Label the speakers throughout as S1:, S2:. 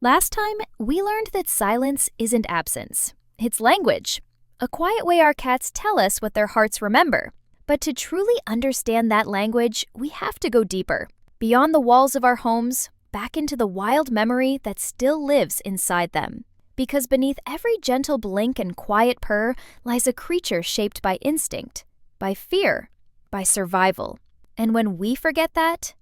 S1: Last time, we learned that silence isn't absence. It's language, a quiet way our cats tell us what their hearts remember. But to truly understand that language, we have to go deeper, beyond the walls of our homes, back into the wild memory that still lives inside them. Because beneath every gentle blink and quiet purr lies a creature shaped by instinct, by fear, by survival. And when we forget that,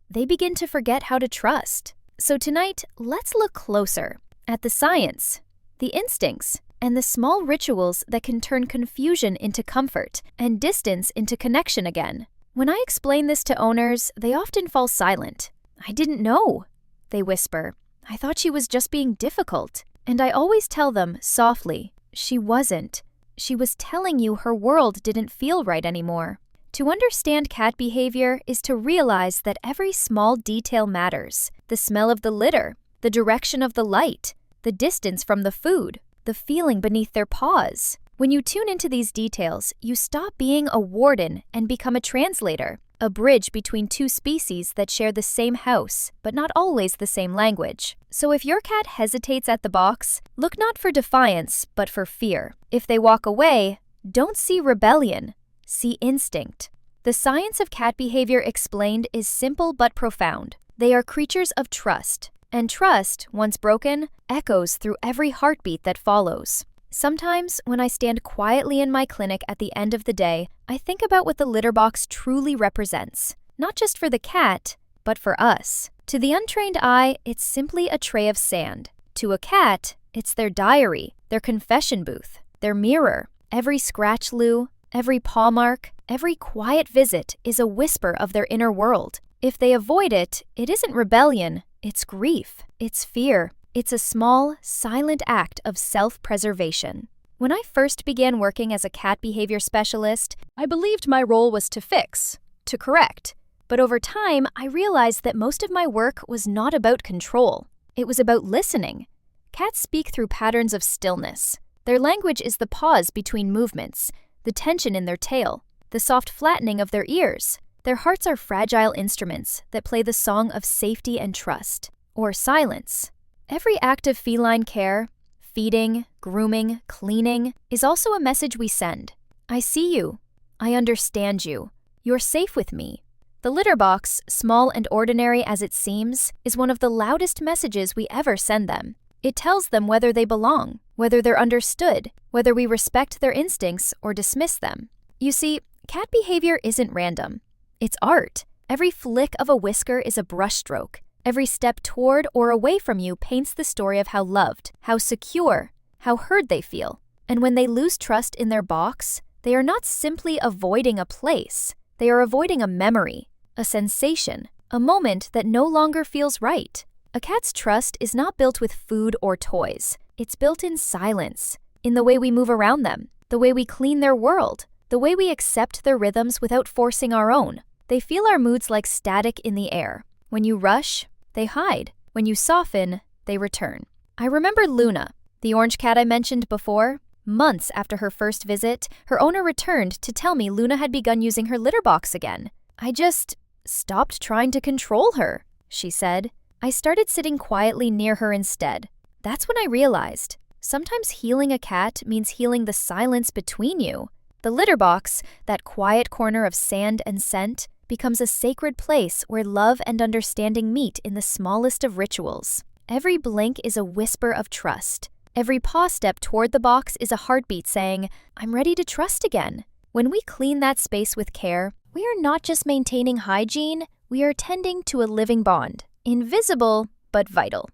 S1: they begin to forget how to trust. So tonight, let's look closer at the science, the instincts, and the small rituals that can turn confusion into comfort and distance into connection again. When I explain this to owners, they often fall silent. "I didn't know," they whisper. "I thought she was just being difficult." And I always tell them softly, "She wasn't. She was telling you her world didn't feel right anymore." To understand cat behavior is to realize that every small detail matters. The smell of the litter, the direction of the light, the distance from the food, the feeling beneath their paws. When you tune into these details, you stop being a warden and become a translator, a bridge between two species that share the same house, but not always the same language. So if your cat hesitates at the box, look not for defiance, but for fear. If they walk away, don't see rebellion. See instinct. The science of cat behavior explained is simple but profound. They are creatures of trust, and trust, once broken, echoes through every heartbeat that follows. Sometimes, when I stand quietly in my clinic at the end of the day, I think about what the litter box truly represents, not just for the cat, but for us. To the untrained eye, it's simply a tray of sand. To a cat, it's their diary, their confession booth, their mirror. Every scratch loo, every paw mark, every quiet visit is a whisper of their inner world. If they avoid it, it isn't rebellion, it's grief, it's fear. It's a small, silent act of self-preservation. When I first began working as a cat behavior specialist, I believed my role was to fix, to correct. But over time, I realized that most of my work was not about control. It was about listening. Cats speak through patterns of stillness. Their language is the pause between movements, the tension in their tail, the soft flattening of their ears. Their hearts are fragile instruments that play the song of safety and trust, or silence. Every act of feline care, feeding, grooming, cleaning, is also a message we send. I see you. I understand you. You're safe with me. The litter box, small and ordinary as it seems, is one of the loudest messages we ever send them. It tells them whether they belong, whether they're understood, whether we respect their instincts or dismiss them. You see, cat behavior isn't random. It's art. Every flick of a whisker is a brushstroke. Every step toward or away from you paints the story of how loved, how secure, how heard they feel. And when they lose trust in their box, they are not simply avoiding a place. They are avoiding a memory, a sensation, a moment that no longer feels right. A cat's trust is not built with food or toys. It's built in silence, in the way we move around them, the way we clean their world, the way we accept their rhythms without forcing our own. They feel our moods like static in the air. When you rush, they hide. When you soften, they return. I remember Luna, the orange cat I mentioned before. Months after her first visit, her owner returned to tell me Luna had begun using her litter box again. "I just stopped trying to control her," she said. I started sitting quietly near her instead. That's when I realized, sometimes healing a cat means healing the silence between you. The litter box, that quiet corner of sand and scent, becomes a sacred place where love and understanding meet in the smallest of rituals. Every blink is a whisper of trust. Every paw step toward the box is a heartbeat saying, "I'm ready to trust again." When we clean that space with care, we are not just maintaining hygiene, we are tending to a living bond, invisible but vital.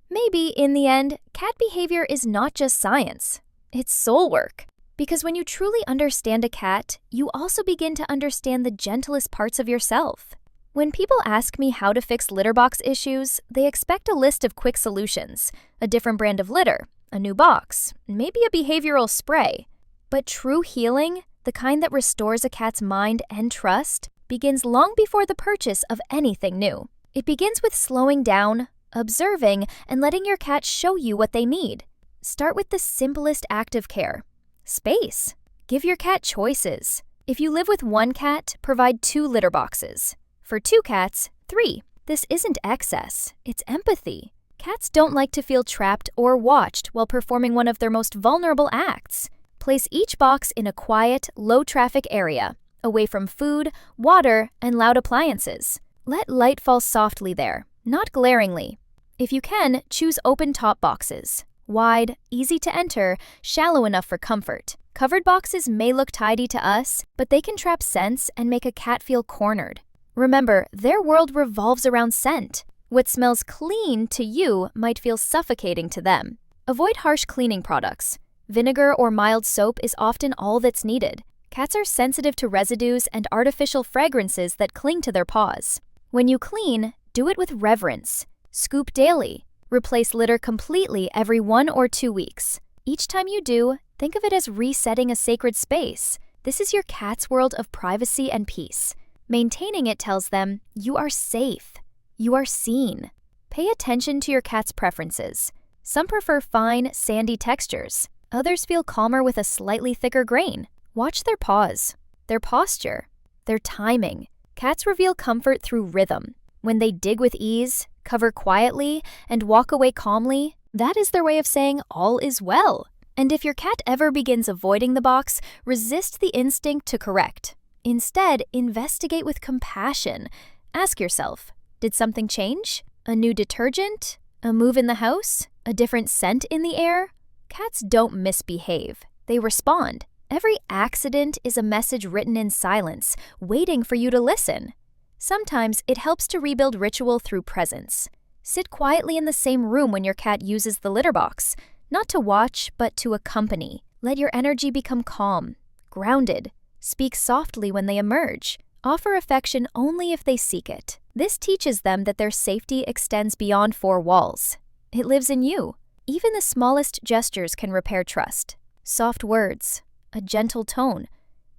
S1: Maybe, in the end, cat behavior is not just science, it's soul work. Because when you truly understand a cat, you also begin to understand the gentlest parts of yourself. When people ask me how to fix litter box issues, they expect a list of quick solutions, a different brand of litter, a new box, maybe a behavioral spray. But true healing, the kind that restores a cat's mind and trust, begins long before the purchase of anything new. It begins with slowing down, observing, and letting your cat show you what they need. Start with the simplest act of care. Space. Give your cat choices. If you live with one cat, provide 2 litter boxes. For 2 cats, 3. This isn't excess, it's empathy. Cats don't like to feel trapped or watched while performing one of their most vulnerable acts. Place each box in a quiet, low-traffic area, away from food, water, and loud appliances. Let light fall softly there, not glaringly. If you can, choose open-top boxes. Wide, easy to enter, shallow enough for comfort. Covered boxes may look tidy to us, but they can trap scents and make a cat feel cornered. Remember, their world revolves around scent. What smells clean to you might feel suffocating to them. Avoid harsh cleaning products. Vinegar or mild soap is often all that's needed. Cats are sensitive to residues and artificial fragrances that cling to their paws. When you clean, do it with reverence. Scoop daily. Replace litter completely every 1 or 2 weeks. Each time you do, think of it as resetting a sacred space. This is your cat's world of privacy and peace. Maintaining it tells them you are safe. You are seen. Pay attention to your cat's preferences. Some prefer fine, sandy textures. Others feel calmer with a slightly thicker grain. Watch their paws, their posture, their timing. Cats reveal comfort through rhythm. When they dig with ease, cover quietly, and walk away calmly, that is their way of saying all is well. And if your cat ever begins avoiding the box, resist the instinct to correct. Instead, investigate with compassion. Ask yourself, did something change? A new detergent? A move in the house? A different scent in the air? Cats don't misbehave. They respond. Every accident is a message written in silence, waiting for you to listen. Sometimes it helps to rebuild ritual through presence. Sit quietly in the same room when your cat uses the litter box, not to watch, but to accompany. Let your energy become calm, grounded. Speak softly when they emerge. Offer affection only if they seek it. This teaches them that their safety extends beyond 4 walls. It lives in you. Even the smallest gestures can repair trust. Soft words, a gentle tone,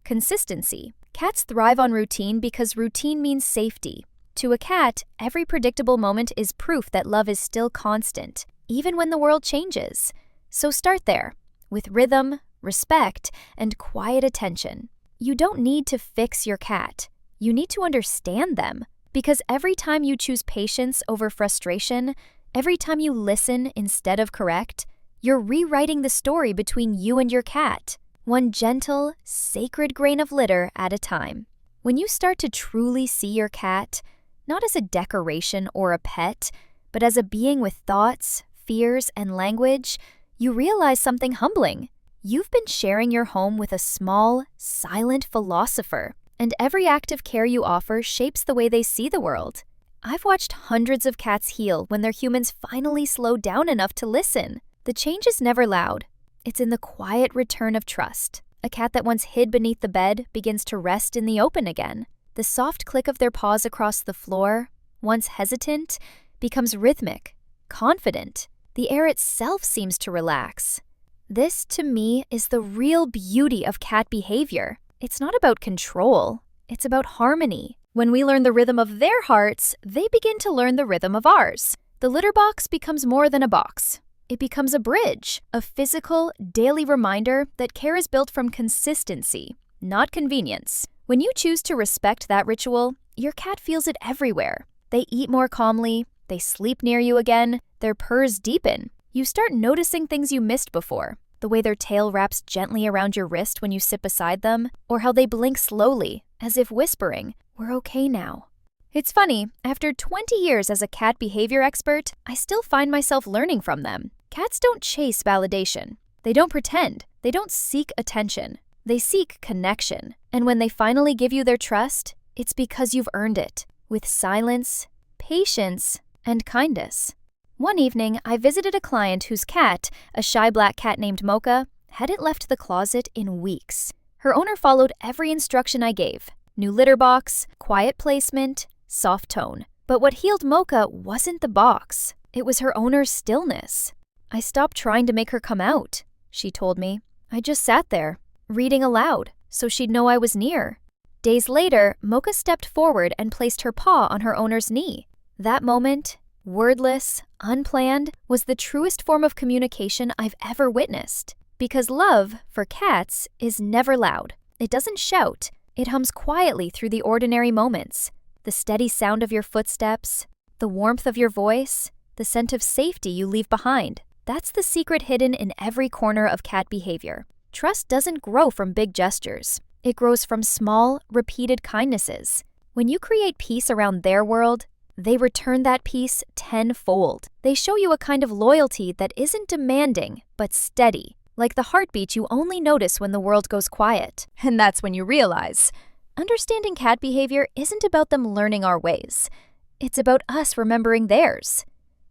S1: consistency. Cats thrive on routine because routine means safety. To a cat, every predictable moment is proof that love is still constant, even when the world changes. So start there, with rhythm, respect, and quiet attention. You don't need to fix your cat. You need to understand them. Because every time you choose patience over frustration, every time you listen instead of correct, you're rewriting the story between you and your cat, one gentle, sacred grain of litter at a time. When you start to truly see your cat, not as a decoration or a pet, but as a being with thoughts, fears, and language, you realize something humbling. You've been sharing your home with a small, silent philosopher, and every act of care you offer shapes the way they see the world. I've watched hundreds of cats heal when their humans finally slow down enough to listen. The change is never loud. It's in the quiet return of trust. A cat that once hid beneath the bed begins to rest in the open again. The soft click of their paws across the floor, once hesitant, becomes rhythmic, confident. The air itself seems to relax. This, to me, is the real beauty of cat behavior. It's not about control. It's about harmony. When we learn the rhythm of their hearts, they begin to learn the rhythm of ours. The litter box becomes more than a box. It becomes a bridge, a physical, daily reminder that care is built from consistency, not convenience. When you choose to respect that ritual, your cat feels it everywhere. They eat more calmly, they sleep near you again, their purrs deepen. You start noticing things you missed before, the way their tail wraps gently around your wrist when you sit beside them, or how they blink slowly, as if whispering, "We're okay now." It's funny, after 20 years as a cat behavior expert, I still find myself learning from them. Cats don't chase validation. They don't pretend. They don't seek attention. They seek connection. And when they finally give you their trust, it's because you've earned it, with silence, patience, and kindness. One evening, I visited a client whose cat, a shy black cat named Mocha, hadn't left the closet in weeks. Her owner followed every instruction I gave. New litter box, quiet placement, soft tone. But what healed Mocha wasn't the box. It was her owner's stillness. "I stopped trying to make her come out," she told me. "I just sat there, reading aloud, so she'd know I was near." Days later, Mocha stepped forward and placed her paw on her owner's knee. That moment, wordless, unplanned, was the truest form of communication I've ever witnessed. Because love, for cats, is never loud. It doesn't shout. It hums quietly through the ordinary moments. The steady sound of your footsteps, the warmth of your voice, the scent of safety you leave behind. That's the secret hidden in every corner of cat behavior. Trust doesn't grow from big gestures. It grows from small, repeated kindnesses. When you create peace around their world, they return that peace tenfold. They show you a kind of loyalty that isn't demanding, but steady, like the heartbeat you only notice when the world goes quiet. And that's when you realize, understanding cat behavior isn't about them learning our ways. It's about us remembering theirs.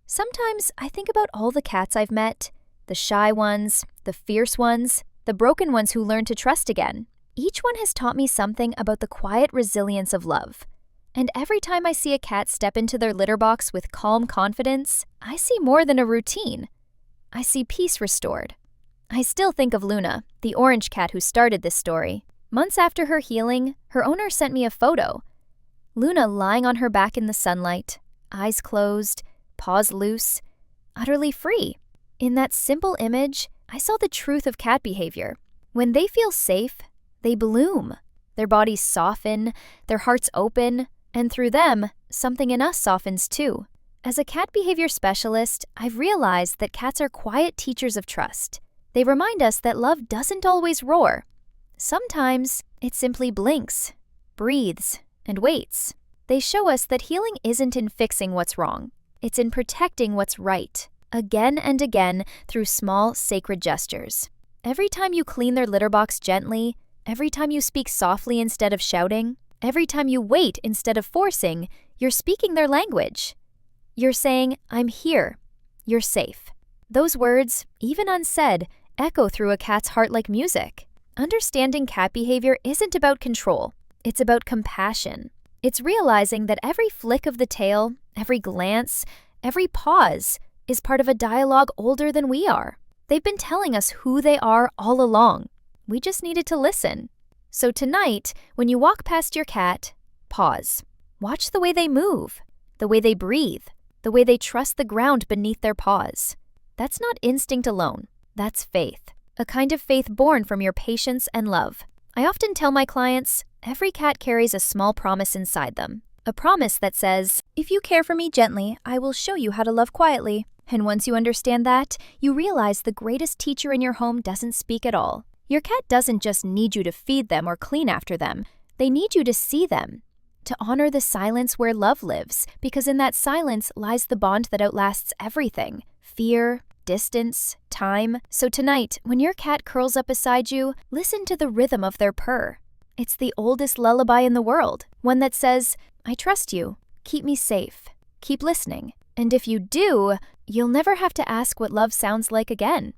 S1: Sometimes I think about all the cats I've met, the shy ones, the fierce ones, the broken ones who learn to trust again. Each one has taught me something about the quiet resilience of love. And every time I see a cat step into their litter box with calm confidence, I see more than a routine. I see peace restored. I still think of Luna, the orange cat who started this story. Months after her healing, her owner sent me a photo. Luna lying on her back in the sunlight, eyes closed, paws loose, utterly free. In that simple image, I saw the truth of cat behavior. When they feel safe, they bloom. Their bodies soften, their hearts open, and through them, something in us softens too. As a cat behavior specialist, I've realized that cats are quiet teachers of trust. They remind us that love doesn't always roar. Sometimes it simply blinks, breathes, and waits. They show us that healing isn't in fixing what's wrong. It's in protecting what's right, again and again through small, sacred gestures. Every time you clean their litter box gently, every time you speak softly instead of shouting, every time you wait instead of forcing, you're speaking their language. You're saying, "I'm here. You're safe." Those words, even unsaid, echo through a cat's heart like music. Understanding cat behavior isn't about control. It's about compassion. It's realizing that every flick of the tail, every glance, every pause is part of a dialogue older than we are. They've been telling us who they are all along. We just needed to listen. So tonight, when you walk past your cat, pause. Watch the way they move, the way they breathe, the way they trust the ground beneath their paws. That's not instinct alone. That's faith. A kind of faith born from your patience and love. I often tell my clients, every cat carries a small promise inside them. A promise that says, "If you care for me gently, I will show you how to love quietly." And once you understand that, you realize the greatest teacher in your home doesn't speak at all. Your cat doesn't just need you to feed them or clean after them. They need you to see them, to honor the silence where love lives, because in that silence lies the bond that outlasts everything: fear, distance, time. So tonight, when your cat curls up beside you, listen to the rhythm of their purr. It's the oldest lullaby in the world, one that says, "I trust you. Keep me safe. Keep listening." And if you do, you'll never have to ask what love sounds like again.